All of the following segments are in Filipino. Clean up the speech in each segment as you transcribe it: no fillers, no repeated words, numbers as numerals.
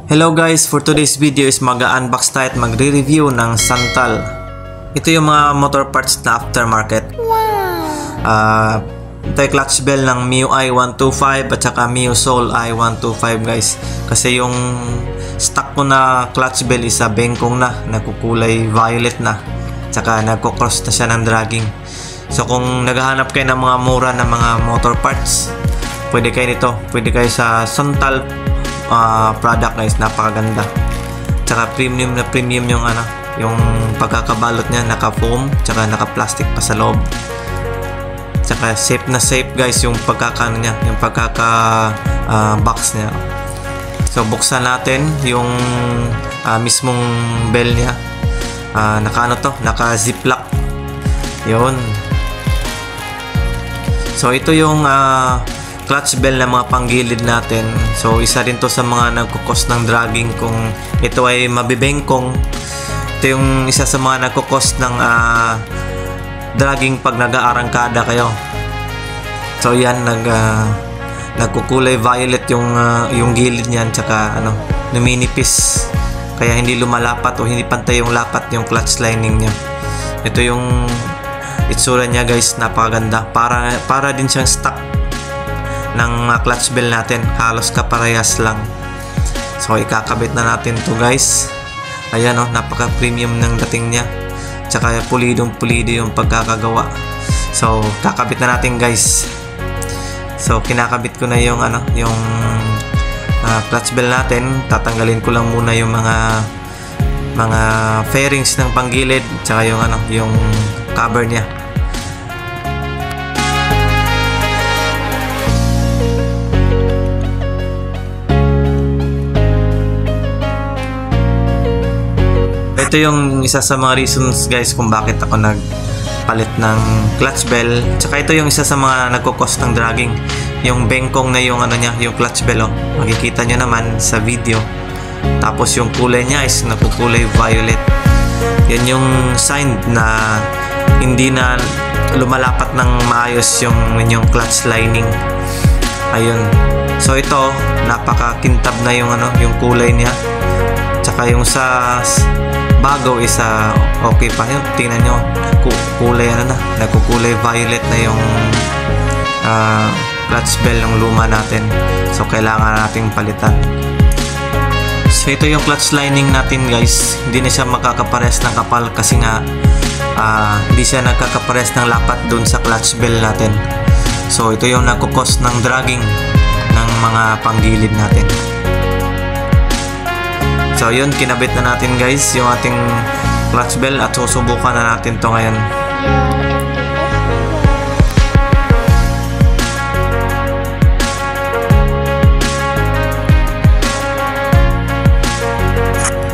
Hello guys, for today's video is mag-unbox tayo at magre-review ng Santal. Ito yung mga motor parts na aftermarket. Ito yung clutch bell ng Mio i125 at saka Mio Soul i125 guys. Kasi yung stock ko na clutch bell is bengkong na, nagkukulay violet na. Tsaka nagko-cross na siya ng dragging. So kung naghahanap kayo ng mga mura na mga motor parts, pwede kayo nito. Pwede kayo sa Santal product guys, napakaganda. Tsaka premium na premium yung yung pagkakabalot niya, naka-foam, tsaka naka-plastic pa sa loob. Tsaka safe na safe guys yung pagkakano niya, yung box niya. So buksan natin yung mismong bell niya. Naka-ziplock. Yun. So ito yung clutch bell na mga panggilid natin. So isa rin to sa mga nagkukos ng dragging kung ito ay mabibengkong. Ito yung isa sa mga nagkukos ng dragging pag nag-aarangkada kayo. So yan, nagkukulay violet yung gilid niyan, tsaka numinipis, kaya hindi lumalapat o hindi pantay yung lapat yung clutch lining niya. Ito yung itsura niya guys, napakaganda. Para din siyang stock ng clutch bell natin, halos kaparehas lang. So ikakabit na natin to guys. Ayan napaka premium ng dating niya, tsaka pulido yung pagkakagawa. So kakabit na natin guys. So kinakabit ko na yung clutch bell natin. Tatanggalin ko lang muna yung mga fairings ng panggilid, tsaka yung cover niya. Ito yung isa sa mga reasons guys kung bakit ako nagpalit ng clutch bell. Tsaka ito yung isa sa mga nagkukos ng dragging, yung bengkong na yung yung clutch bell. Makikita nyo naman sa video. Tapos yung kulay niya is nagkukulay violet. Yan yung sign na hindi na lumalapat ng maayos yung clutch lining. Ayun. So ito, napakakintab na yung kulay niya. Tsaka yung sa bago is okay pa yun. Tingnan nyo, kulay nagkukulay violet na yung clutch bell ng luma natin. So kailangan nating palitan. So ito yung clutch lining natin guys. Hindi na siya makakapares ng kapal kasi nga hindi siya nagkakapares ng lapat dun sa clutch bell natin. So ito yung nagkukos ng dragging ng mga panggilid natin. So yun, kinabit na natin guys yung ating clutch bell at susubukan na natin to ngayon.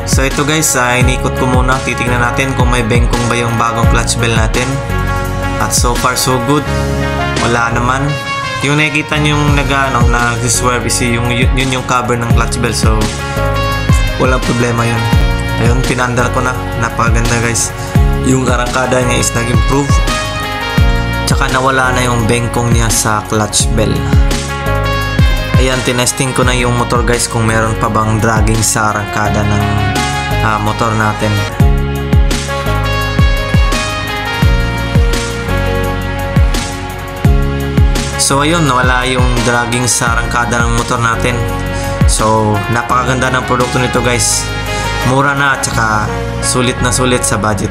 So ito guys, inikot ko muna, titingnan natin kung may bengkong ba yung bagong clutch bell natin. At so far so good, wala naman. Yung nakikita nyo yung nag-swerve is yun yung cover ng clutch bell. So walang problema yun. Ayun, pinandar ko na. Napakaganda guys. Yung arangkada niya is nag-improve. Tsaka nawala na yung bengkong niya sa clutch bell. Ayan, tinesting ko na yung motor guys kung meron pa bang dragging sa arangkada ng motor natin. So ayun, nawala yung dragging sa arangkada ng motor natin. So napakaganda ng produkto nito guys. Mura na, tsaka sulit na sulit sa budget